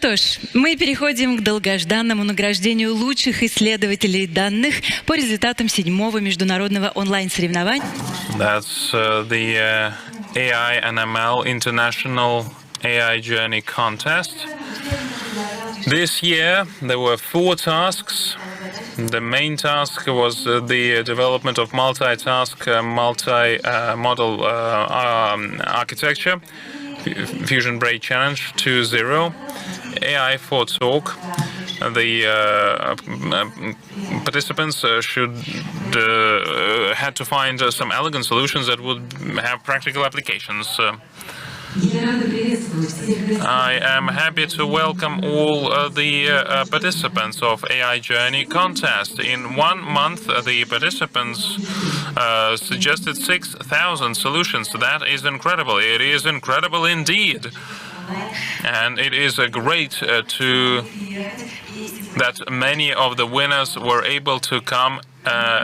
что ж, мы переходим к долгожданному награждению лучших исследователей данных по результатам 7-го международного онлайн-соревнования. That's the AI and ML International AI Journey Contest. This year there were 4 tasks. The main task was the development of multi-task, multi-model architecture, Fusion Brain Challenge 2.0, AI for Talk. The participants had to find some elegant solutions that would have practical applications. I am happy to welcome all the participants of AI Journey Contest. In 1 month, the participants suggested 6,000 solutions. That is incredible. It is incredible indeed. And it is great that many of the winners were able to come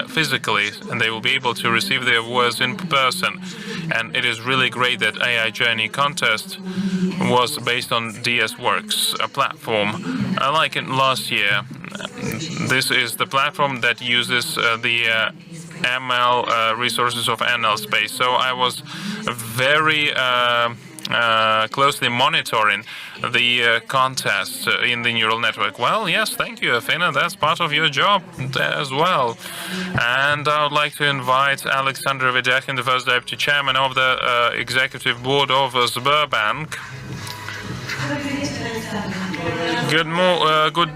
physically, and they will be able to receive their awards in person. And it is really great that AI Journey Contest was based on DS Works, a platform like in last year. This is the platform that uses the ML resources of NL space. So I was very closely monitoring the contest in the neural network. Well, yes, thank you, Afina. That's part of your job as well. And I would like to invite Alexander Vedyakin, the first deputy chairman of the executive board of Sberbank. Good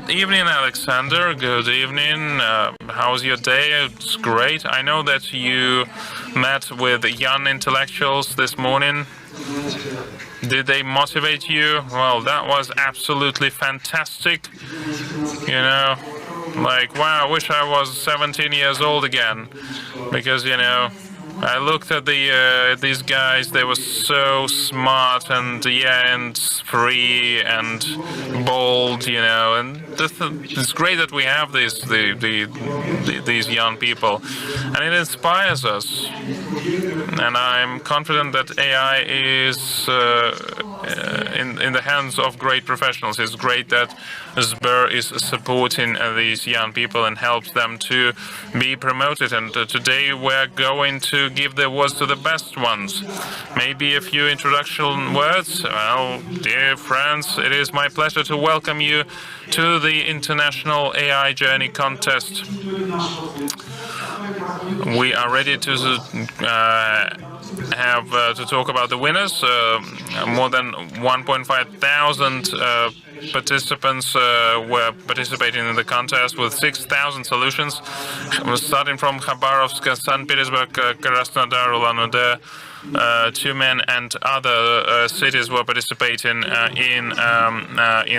evening, Alexander. Good evening. How's your day? It's great. I know that you met with young intellectuals this morning. Did they motivate you? Well, that was absolutely fantastic. You know, like, wow, I wish I was 17 years old again. Because, you know, I looked at these guys. They were so smart and and free and bold, you know. And it's great that we have these young people, and it inspires us. And I'm confident that AI is in the hands of great professionals. It's great that Sber is supporting these young people and helps them to be promoted. And today we're going to give the awards to the best ones. Maybe a few introduction words. Well, dear friends, it is my pleasure to welcome you to the International AI Journey Contest. We are ready to to talk about the winners. More than 1,500 participants were participating in the contest with 6,000 solutions, starting from Khabarovsk, St. Petersburg, Krasnodar, Ulan-Ude, Tyumen, and other cities were participating in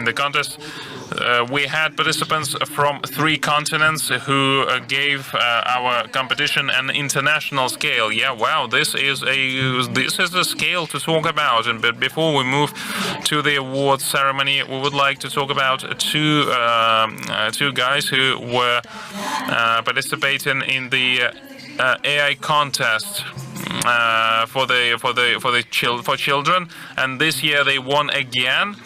the contest. We had participants from 3 continents who gave our competition an international scale. Yeah, wow, this is a scale to talk about. But before we move to the awards ceremony, we would like to talk about two guys who were participating in the AI contest for children, and this year they won again.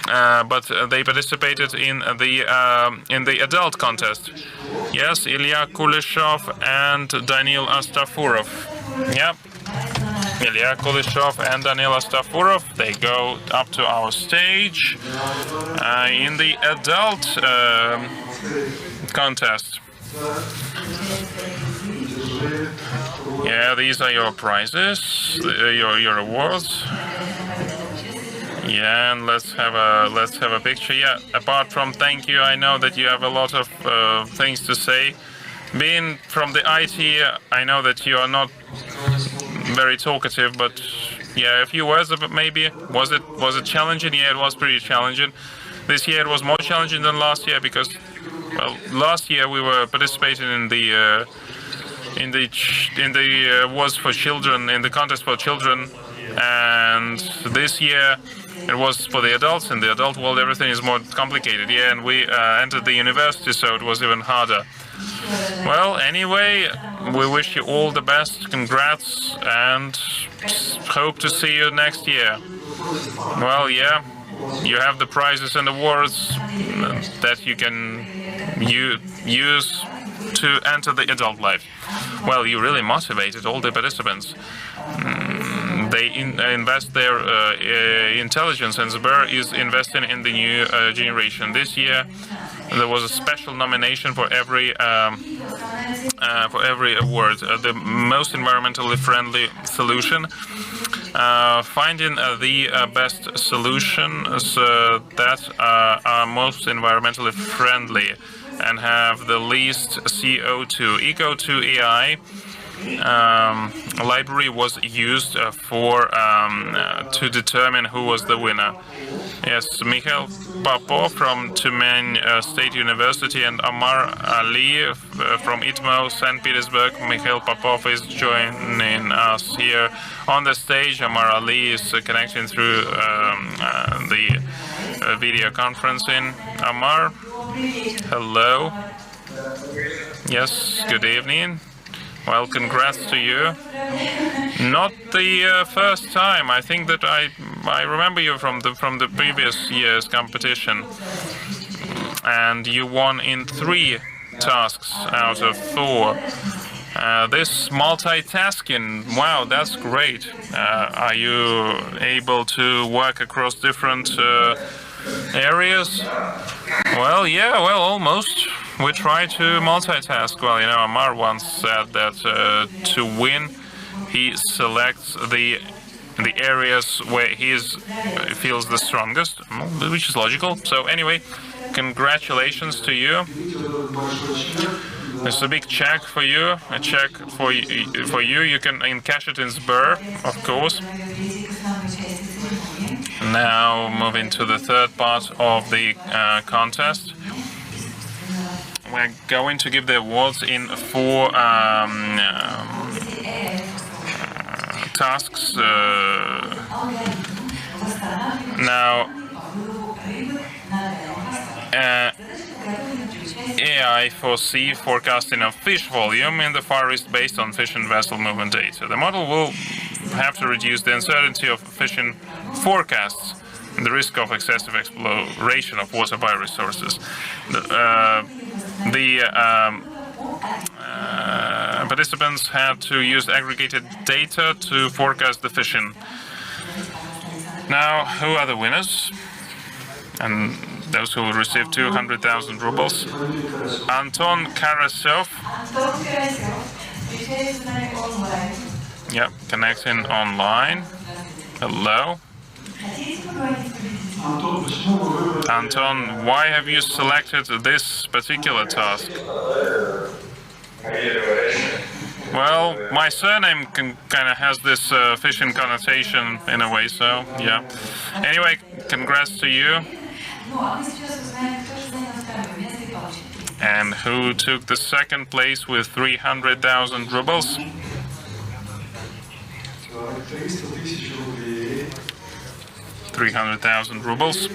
But they participated in the adult contest. Yes, Ilya Kuleshov and Daniil Astafurov. Yep, Ilya Kuleshov and Daniil Astafurov. They go up to our stage in the adult contest. Yeah, these are your prizes, your awards. Yeah, and let's have a picture. Yeah, apart from thank you, I know that you have a lot of things to say. Being from the IT, I know that you are not very talkative, but yeah, a few words about maybe. Was it challenging? Yeah, it was pretty challenging. This year it was more challenging than last year because, well, last year we were participating in the awards for children, in the contest for children, and this year it was for the adults. In the adult world, everything is more complicated. Yeah, and we entered the university, so it was even harder. Well, anyway, we wish you all the best. Congrats, and hope to see you next year. Well, yeah, You have the prizes and awards that you can use to enter the adult life. Well, you really motivated all the participants. They invest their intelligence, and Sber is investing in the new generation. This year, there was a special nomination for every award. The most environmentally friendly solution. Finding the best solutions that are most environmentally friendly and have the least CO2. Eco2 AI library was used to determine who was the winner. Yes, Mikhail Popov from Tyumen State University and Amar Ali from ITMO, St. Petersburg. Mikhail Popov is joining us here on the stage. Amar Ali is connecting through the video conferencing. Amar, hello. Yes, good evening. Well, congrats to you. Not the first time. I think that I remember you from the previous year's competition, and you won in 3 tasks out of 4. This multitasking, wow, that's great. Are you able to work across different areas? Well, yeah, well, almost. We try to multitask. Well, you know, Amar once said that to win, he selects the areas where he feels the strongest, which is logical. So anyway, congratulations to you. There's a big check for you. A check for you. You can encash it in Sber, of course. Now moving to the third part of the contest. We're going to give the awards in 4 tasks. Now, AI for sea forecasting of fish volume in the Far East based on fish and vessel movement data. The model will have to reduce the uncertainty of fishing forecasts and the risk of excessive exploration of water bioresources. The participants had to use aggregated data to forecast the fishing. Now, who are the winners? And those who will receive 200,000 rubles. Anton Karasov. Yep, connecting online. Hello. Anton, why have you selected this particular task? Well, my surname kind of has this fishing connotation in a way, so yeah. Anyway, congrats to you. And who took the second place with 300,000 rubles? 300,000 rubles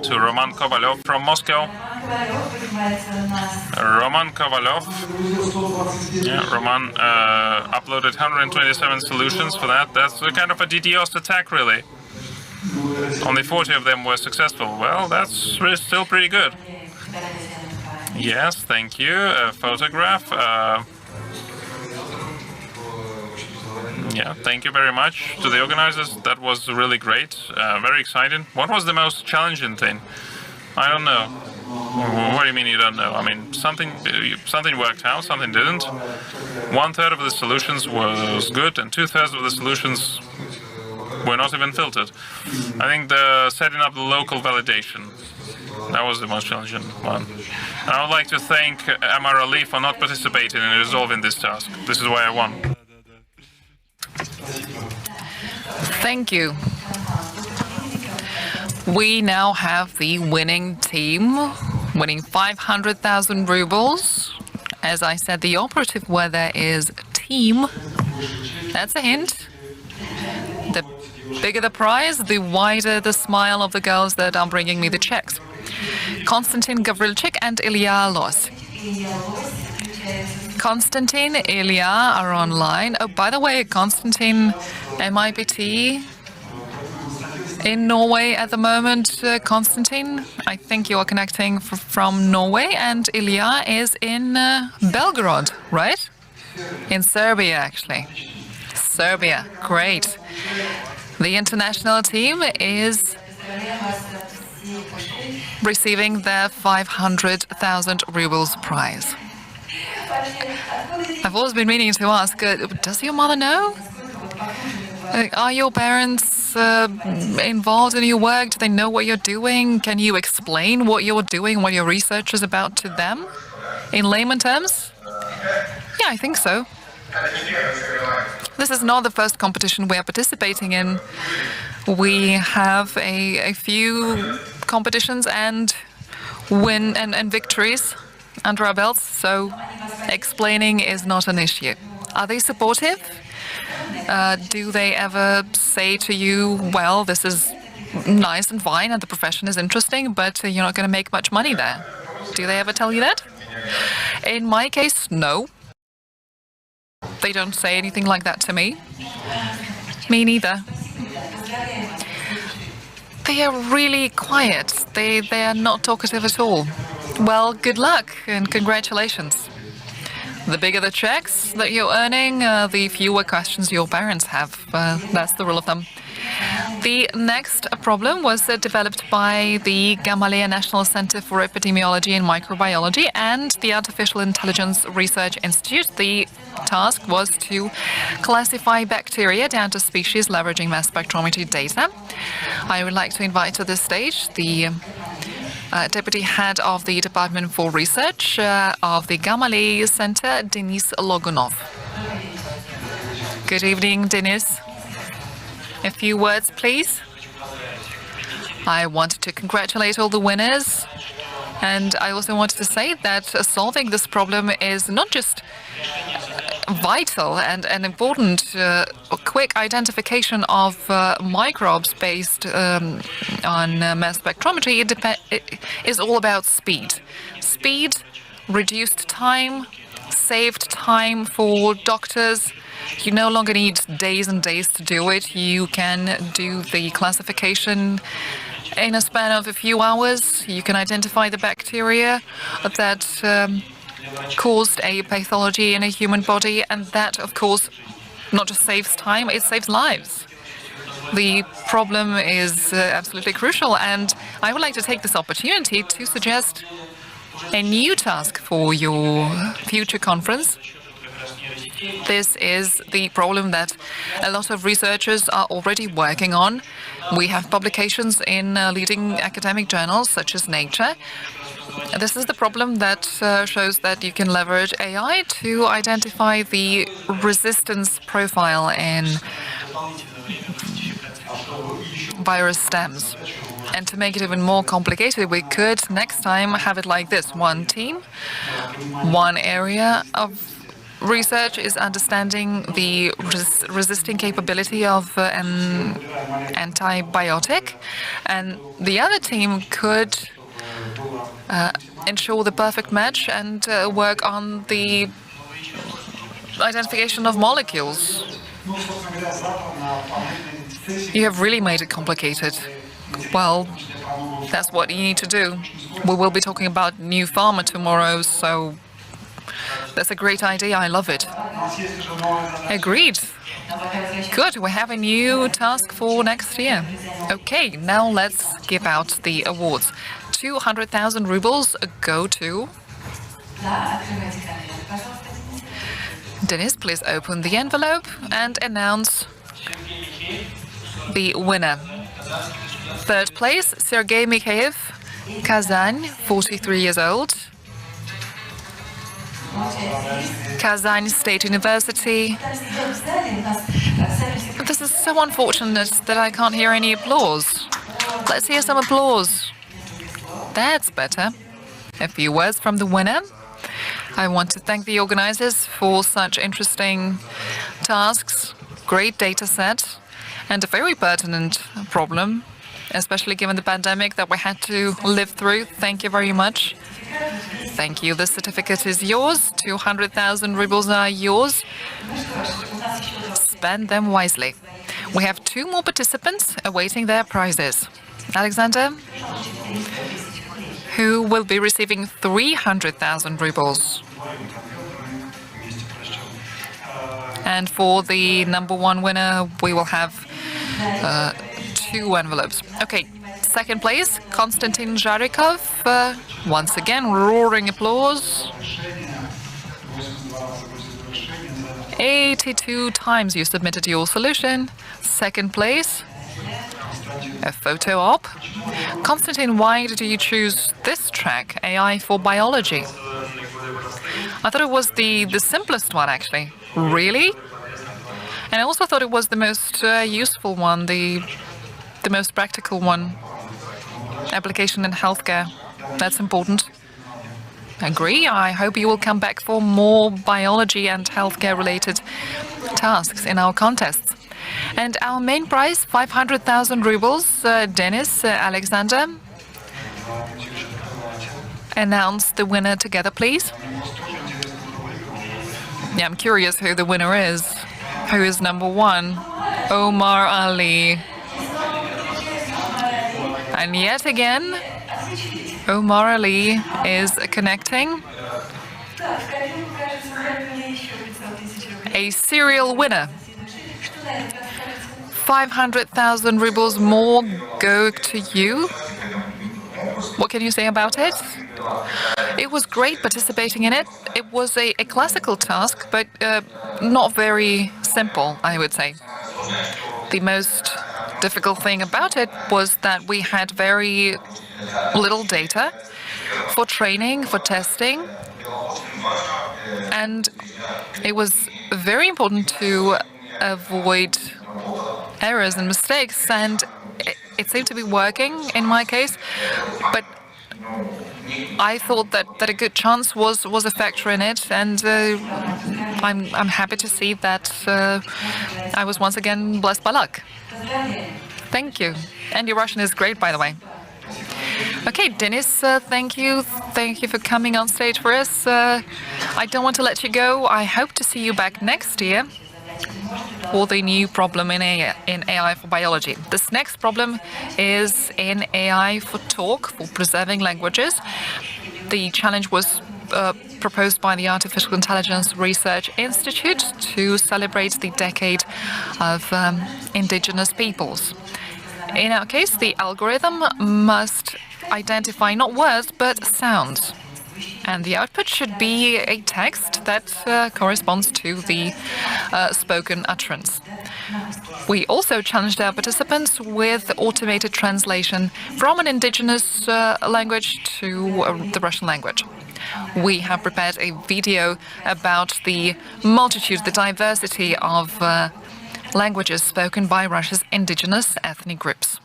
to Roman Kovalov from Moscow. Roman Kovalov. Yeah, Roman uploaded 127 solutions for that. That's a kind of a DDoS attack, really. Only 40 of them were successful. Well, that's still pretty good. Yes, thank you. A photograph. Yeah, thank you very much to the organizers. That was really great, very exciting. What was the most challenging thing? I don't know. What do you mean you don't know? I mean, something worked out, something didn't. 1/3 of the solutions was good, and 2/3 of the solutions were not even filtered. I think the setting up the local validation, that was the most challenging one. And I would like to thank Amar Ali for not participating in resolving this task. This is why I won. Thank you. We now have the winning team, winning 500,000 rubles. As I said, the operative word there is team. That's a hint. The bigger the prize, the wider the smile of the girls that are bringing me the checks. Konstantin Gavrilchik and Ilya Los. Konstantin, Ilya are online. Oh, by the way, Konstantin, MIBT in Norway at the moment. Konstantin, I think you are connecting from Norway, and Ilya is in Belgrade, right? In Serbia, actually. Serbia, great. The international team is receiving their 500,000 rubles prize. I've always been meaning to ask, does your mother know? Are your parents involved in your work? Do they know what you're doing? Can you explain what you're doing, what your research is about to them in layman terms? Yeah, I think so. This is not the first competition we are participating in. We have a few competitions and victories under our belts, so explaining is not an issue. Are they supportive? Do they ever say to you, well, this is nice and fine and the profession is interesting, but you're not going to make much money there? Do they ever tell you that? In my case, no. They don't say anything like that to me. Me neither. They are really quiet. They are not talkative at all. Well, good luck and congratulations. The bigger the checks that you're earning, the fewer questions your parents have. That's the rule of thumb. The next problem was developed by the Gamaleya National Center for Epidemiology and Microbiology and the Artificial Intelligence Research Institute. The task was to classify bacteria down to species leveraging mass spectrometry data. I would like to invite to this stage the Deputy Head of the Department for Research of the Gamaleya Center, Denis Logunov. Good evening, Denis. A few words, please. I wanted to congratulate all the winners, and I also wanted to say that solving this problem is not just vital and important. Quick identification of microbes based on mass spectrometry it is all about speed. Speed, reduced time, saved time for doctors. You no longer need days and days to do it. You can do the classification in a span of a few hours. You can identify the bacteria that caused a pathology in a human body, and that, of course, not just saves time, it saves lives. The problem is absolutely crucial, and I would like to take this opportunity to suggest a new task for your future conference. This is the problem that a lot of researchers are already working on. We have publications in leading academic journals such as Nature. This is the problem that shows that you can leverage AI to identify the resistance profile in virus stems. And to make it even more complicated, we could next time have it like this. One team, one area of research is understanding the resisting capability of an antibiotic, and the other team could ensure the perfect match and work on the identification of molecules. You have really made it complicated. Well, that's what you need to do. We will be talking about new pharma tomorrow, so that's a great idea. I love it. Agreed. Good. We have a new task for next year. Okay, now let's give out the awards. 200,000 rubles go to... Denis, please open the envelope and announce the winner. Third place, Sergei Mikheyev, Kazan, 43 years old. Kazan State University. This is so unfortunate that I can't hear any applause. Let's hear some applause. That's better. A few words from the winner. I want to thank the organizers for such interesting tasks, great data set, and a very pertinent problem, especially given the pandemic that we had to live through. Thank you very much. Thank you. The certificate is yours. 200,000 rubles are yours. Spend them wisely. We have 2 more participants awaiting their prizes. Alexander, who will be receiving 300,000 rubles. And for the number 1 winner, we will have 2 envelopes. Okay, second place, Konstantin Zharikov. Once again, roaring applause. 82 times you submitted your solution. Second place, a photo op. Konstantin, why did you choose this track, AI for Biology? I thought it was the simplest one, actually. Really? And I also thought it was the most useful one, the most practical one. Application in healthcare. That's important. Agree. I hope you will come back for more biology and healthcare-related tasks in our contests. And our main prize, 500,000 rubles. Denis, Alexander, announce the winner together, please. Yeah, I'm curious who the winner is. Who is number 1? Omar Ali. And yet again, Omar Ali is connecting. A serial winner. 500,000 rubles more go to you. What can you say about it? It was great participating in it. It was a classical task, but not very simple, I would say. The most difficult thing about it was that we had very little data for training, for testing, and it was very important to avoid errors and mistakes, and it seemed to be working in my case, but I thought that a good chance was a factor in it, and I'm happy to see that I was once again blessed by luck. Thank you. And your Russian is great, by the way. Okay, Denis, thank you. Thank you for coming on stage for us. I don't want to let you go. I hope to see you back next year for the new problem in AI for biology. This next problem is in AI for talk, for preserving languages. The challenge was proposed by the Artificial Intelligence Research Institute to celebrate the decade of indigenous peoples. In our case, the algorithm must identify not words but sounds. And the output should be a text that corresponds to the spoken utterance. We also challenged our participants with automated translation from an indigenous language to the Russian language. We have prepared a video about the multitude, the diversity of languages spoken by Russia's indigenous ethnic groups.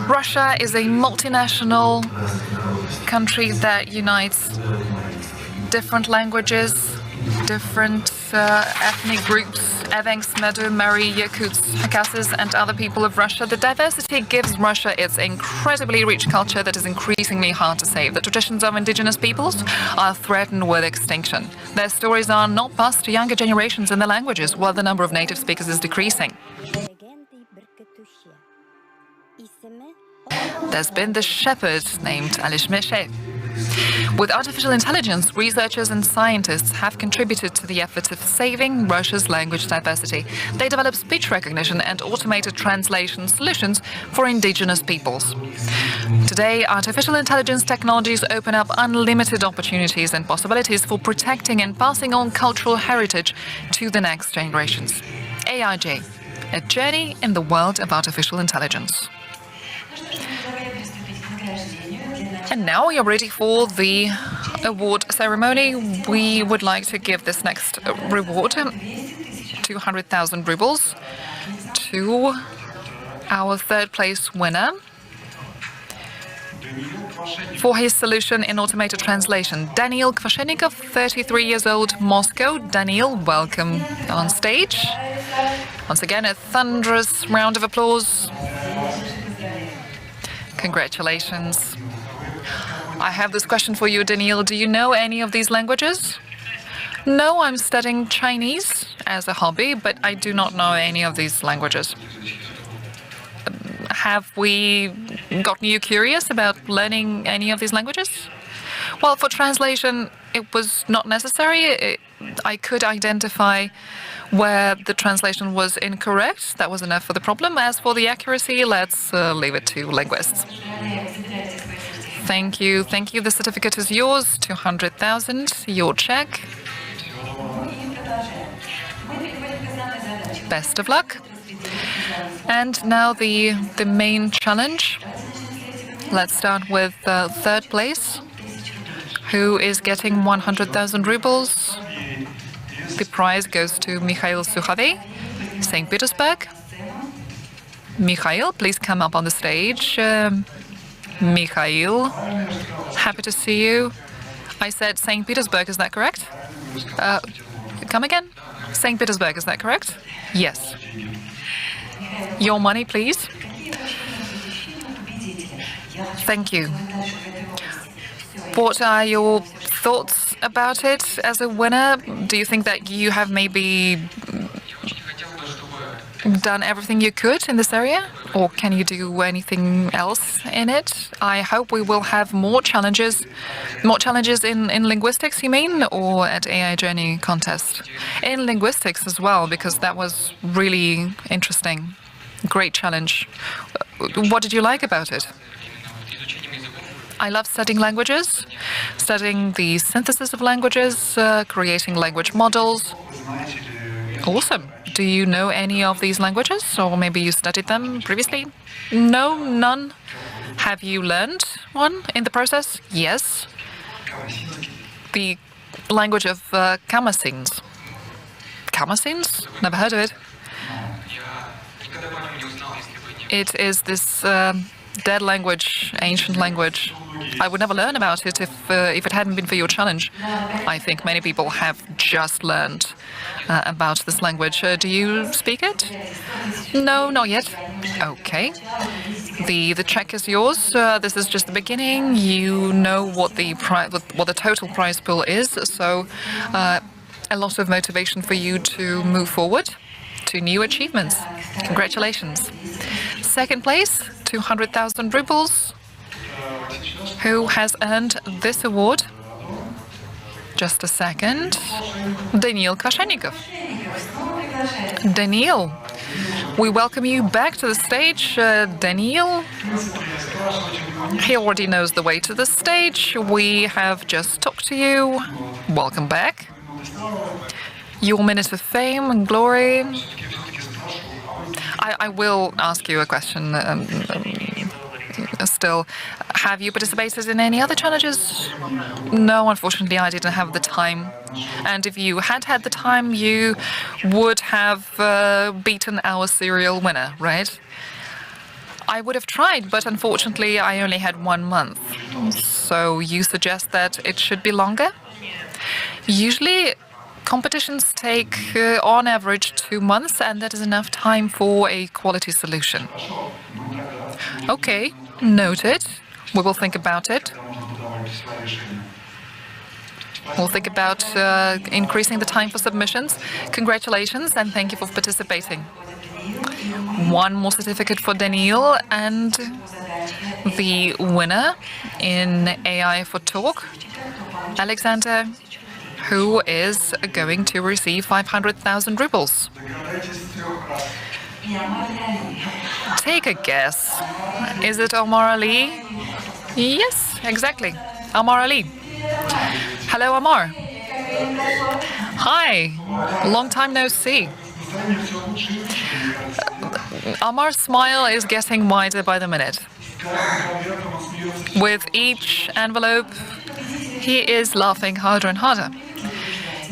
Russia is a multinational country that unites different languages, different ethnic groups, Evenks, Medu, Mari, Yakuts, Khakassis, and other people of Russia. The diversity gives Russia its incredibly rich culture that is increasingly hard to save. The traditions of indigenous peoples are threatened with extinction. Their stories are not passed to younger generations in their languages, while the number of native speakers is decreasing. There's been the shepherd named Alishmeshe. With artificial intelligence, researchers and scientists have contributed to the effort of saving Russia's language diversity. They develop speech recognition and automated translation solutions for indigenous peoples. Today, artificial intelligence technologies open up unlimited opportunities and possibilities for protecting and passing on cultural heritage to the next generations. AIJ, a journey in the world of artificial intelligence. And now we are ready for the award ceremony. We would like to give this next reward, 200,000 rubles, to our third place winner for his solution in automated translation. Daniil Kvashenikov, 33 years old, Moscow. Daniil, welcome on stage. Once again, a thunderous round of applause. Congratulations. I have this question for you, Daniil. Do you know any of these languages? No, I'm studying Chinese as a hobby, but I do not know any of these languages. Have we gotten you curious about learning any of these languages? Well, for translation, it was not necessary. I could identify where the translation was incorrect. That was enough for the problem. As for the accuracy, let's leave it to linguists. Thank you. Thank you. The certificate is yours. 200,000. Your check. Best of luck. And now the main challenge. Let's start with third place. Who is getting 100,000 rubles? The prize goes to Mikhail Sukhavey, St. Petersburg. Mikhail, please come up on the stage. Mikhail, happy to see you. I said St. Petersburg, is that correct? Come again? St. Petersburg, is that correct? Yes. Your money, please. Thank you. What are your thoughts about it as a winner? Do you think that you have maybe done everything you could in this area? Or can you do anything else in it? I hope we will have more challenges in linguistics, you mean, or at AIJ contest? In linguistics as well, because that was really interesting. Great challenge. What did you like about it? I love studying languages, studying the synthesis of languages, creating language models. Awesome. Do you know any of these languages, or maybe you studied them previously? No, none. Have you learned one in the process? Yes. The language of Kamasins. Kamasins? Never heard of it. It is this dead language, ancient language. I would never learn about it if it hadn't been for your challenge. I think many people have just learned about this language. Do you speak it? No, not yet. Okay. The check is yours. This is just the beginning. You know what the total prize pool is, so a lot of motivation for you to move forward to new achievements. Congratulations. Second place, 200,000 rubles. Who has earned this award? Just a second. Daniil Kvashennikov. Daniil, we welcome you back to the stage. Daniil, he already knows the way to the stage. We have just talked to you. Welcome back. Your minute of fame and glory. I will ask you a question still. Have you participated in any other challenges? No, unfortunately, I didn't have the time. And if you had had the time, you would have beaten our serial winner, right? I would have tried, but unfortunately, I only had 1 month. So you suggest that it should be longer? Usually, competitions take, on average, 2 months, and that is enough time for a quality solution. Okay, noted. We will think about it. We'll think about increasing the time for submissions. Congratulations, and thank you for participating. One more certificate for Daniil, and the winner in AI for Talk, Alexander, who is going to receive 500,000 rubles. Take a guess. Is it Omar Ali? Yes, exactly. Omar Ali. Hello, Omar. Hi. Long time no see. Omar's smile is getting wider by the minute. With each envelope, he is laughing harder and harder.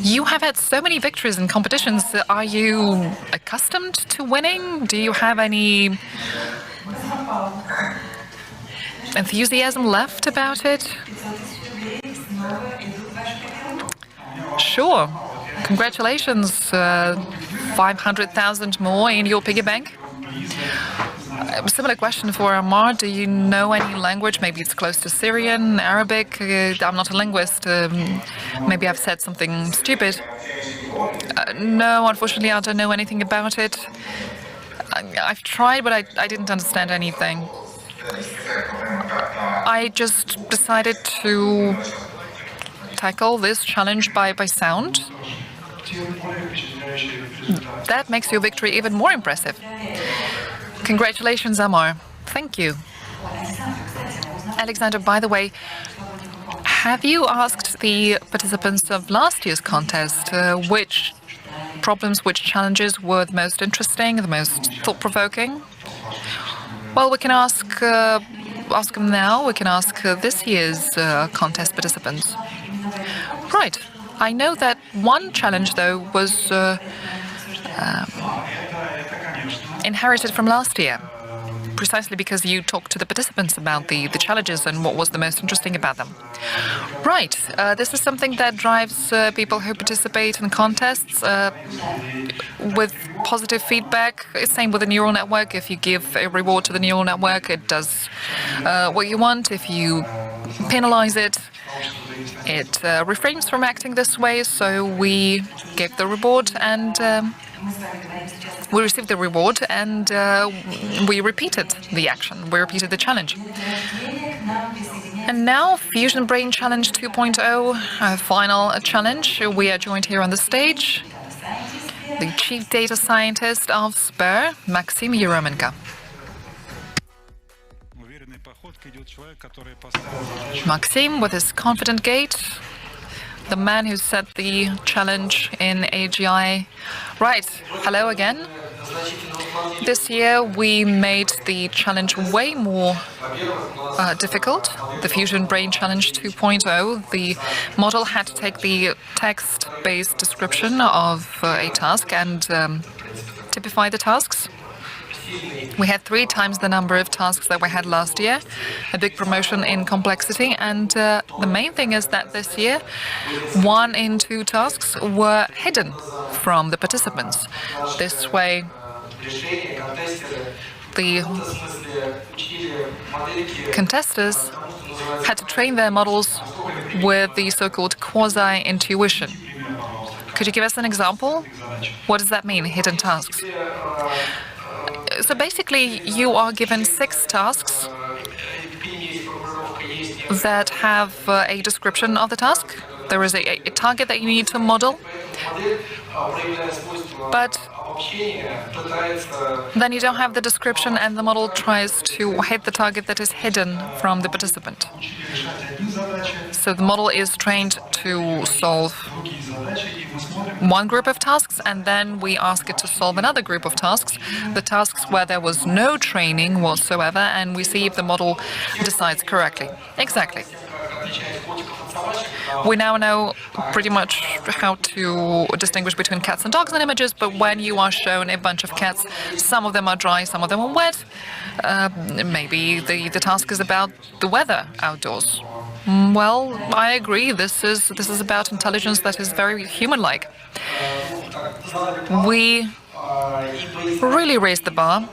You have had so many victories in competitions. Are you accustomed to winning? Do you have any enthusiasm left about it? Sure. Congratulations. 500,000 more in your piggy bank. Similar question for Amar. Do you know any language? Maybe it's close to Syrian, Arabic. I'm not a linguist. Maybe I've said something stupid. No, unfortunately, I don't know anything about it. I've tried, but I didn't understand anything. I just decided to tackle this challenge by sound. That makes your victory even more impressive. Congratulations, Amar. Thank you. Alexander, by the way, have you asked the participants of last year's contest which problems, which challenges were the most interesting, the most thought-provoking? Well, we can ask them now. We can ask this year's contest participants. Right. I know that one challenge, though, was inherited from last year, precisely because you talked to the participants about the challenges and what was the most interesting about them. Right. This is something that drives people who participate in contests with positive feedback. Same with the neural network. If you give a reward to the neural network, it does what you want. If you penalize it, it refrains from acting this way. So we gave the reward and we received the reward and we repeated the action. We repeated the challenge. And now, Fusion Brain Challenge 2.0, final challenge. We are joined here on the stage. The Chief Data Scientist of Sber, Maxim Yeremenko. Maxim, with his confident gait, the man who set the challenge in AGI. Right, hello again. This year we made the challenge way more difficult. The Fusion Brain Challenge 2.0, the model had to take the text-based description of a task and typify the tasks. We had 3 times the number of tasks that we had last year, a big promotion in complexity, and the main thing is that this year 1 in 2 tasks were hidden from the participants. This way the contestants had to train their models with the so-called quasi-intuition. Could you give us an example? What does that mean, hidden tasks? So basically, you are given 6 tasks that have a description of the task. There is a target that you need to model, but then you don't have the description and the model tries to hit the target that is hidden from the participant. So the model is trained to solve one group of tasks, and then we ask it to solve another group of tasks, the tasks where there was no training whatsoever, and we see if the model decides correctly. Exactly. We now know pretty much how to distinguish between cats and dogs in images, but when you are shown a bunch of cats, some of them are dry, some of them are wet, maybe the task is about the weather outdoors. Well, I agree. This is about intelligence that is very human-like. We really raised the bar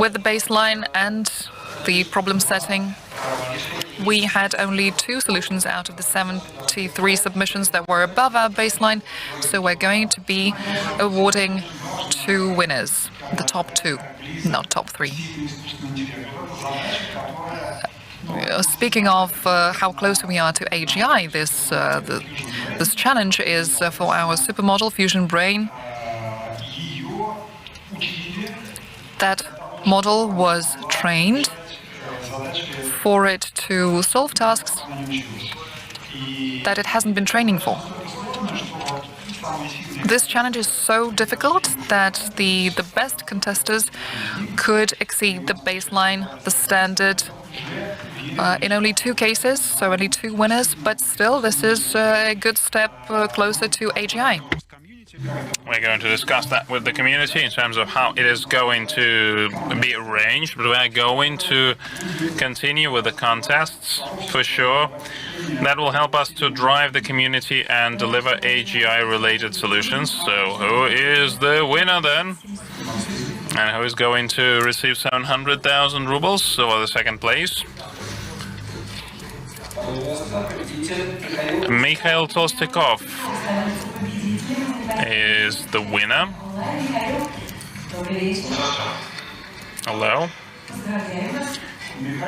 with the baseline and the problem setting. We had only 2 solutions out of the 73 submissions that were above our baseline, so we're going to be awarding 2 winners, the top 2, not top 3. Speaking of how close we are to AGI, this challenge is for our supermodel Fusion Brain. That model was trained for it to solve tasks that it hasn't been training for. This challenge is so difficult that the best contestants could exceed the baseline, the standard, in only 2 cases, so only 2 winners, but still this is a good step closer to AGI. We're going to discuss that with the community in terms of how it is going to be arranged, but we're going to continue with the contests for sure. That will help us to drive the community and deliver AGI-related solutions. So who is the winner then? And who is going to receive 700,000 rubles for the second place? Mikhail Tolstikov is the winner. Hello.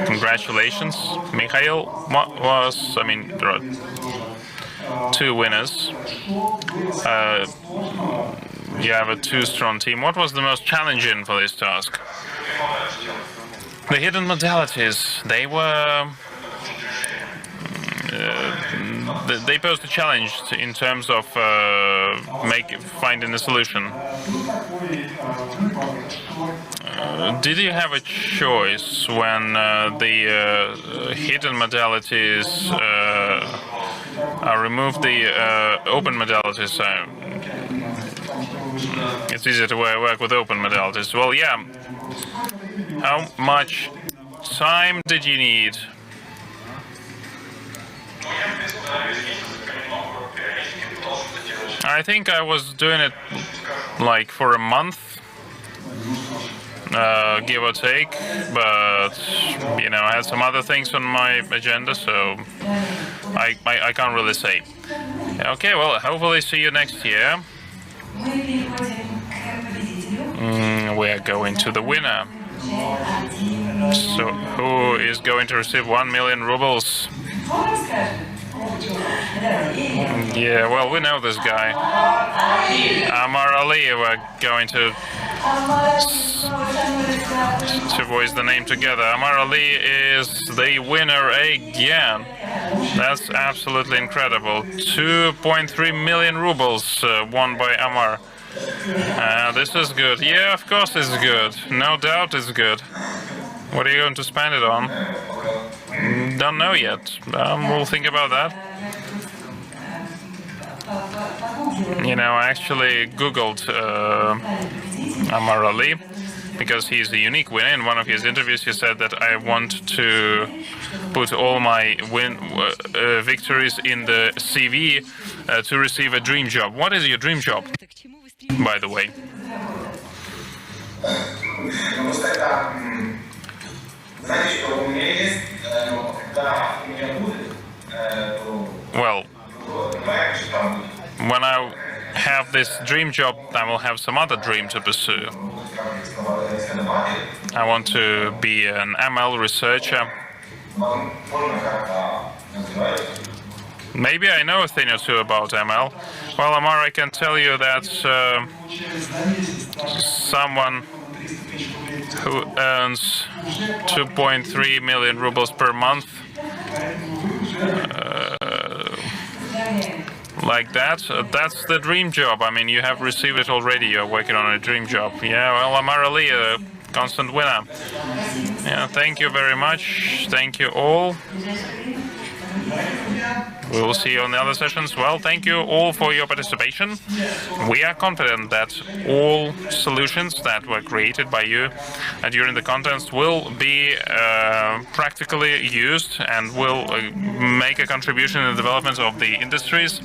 Congratulations, Mikhail. What was, I mean, there are two winners. You have a two-strong team. What was the most challenging for this task? The hidden modalities. They were... they posed a challenge in terms of finding a solution. Did you have a choice when the hidden modalities are removed? The open modalities. It's easier to work with open modalities. Well, yeah. How much time did you need? I think I was doing it like for a month, give or take, but you know, I had some other things on my agenda, so I can't really say. Okay, well, hopefully see you next year. We're going to the winner. So who is going to receive 1 million rubles? Yeah, well, we know this guy. Amar Ali, we're going to voice the name together. Amar Ali is the winner again. That's absolutely incredible. 2.3 million rubles won by Amar. This is good. Yeah, of course it's good. No doubt it's good. What are you going to spend it on? Don't know yet. We'll think about that. You know, I actually Googled Amar Ali because he's a unique winner. In one of his interviews, he said that I want to put all my victories in the CV to receive a dream job. What is your dream job, by the way? Well, when I have this dream job, I will have some other dream to pursue. I want to be an ML researcher. Maybe I know a thing or two about ML. Well, Amar, I can tell you that someone who earns 2.3 million rubles per month, like that, that's the dream job. I mean, you have received it already. You're working on a dream job. Yeah, well, Amar Ali, a constant winner. Yeah, thank you very much. Thank you all. We will see you on the other sessions. Well, thank you all for your participation. We are confident that all solutions that were created by you during the contest will be practically used and will make a contribution in the development of the industries.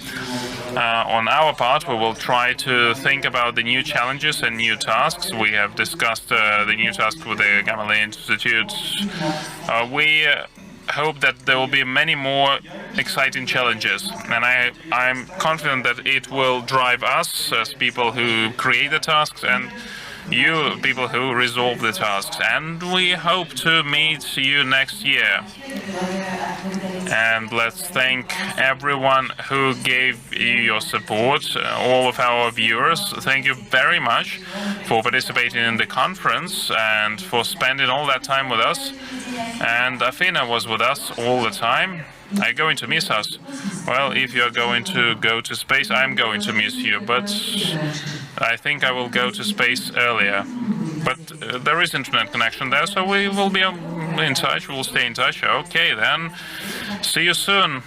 On our part, we will try to think about the new challenges and new tasks. We have discussed the new tasks with the Gamaleya Institute. We hope that there will be many more exciting challenges, and I'm confident that it will drive us as people who create the tasks and you people who resolve the tasks, and we hope to meet you next year. And let's thank everyone who gave you your support, all of our viewers. Thank you very much for participating in the conference and for spending all that time with us. And Afina was with us all the time. Are you going to miss us? Well, if you're going to go to space, I'm going to miss you, but I think I will go to space earlier. But there is internet connection there, so we will be in touch. We'll stay in touch. Okay, then. See you soon.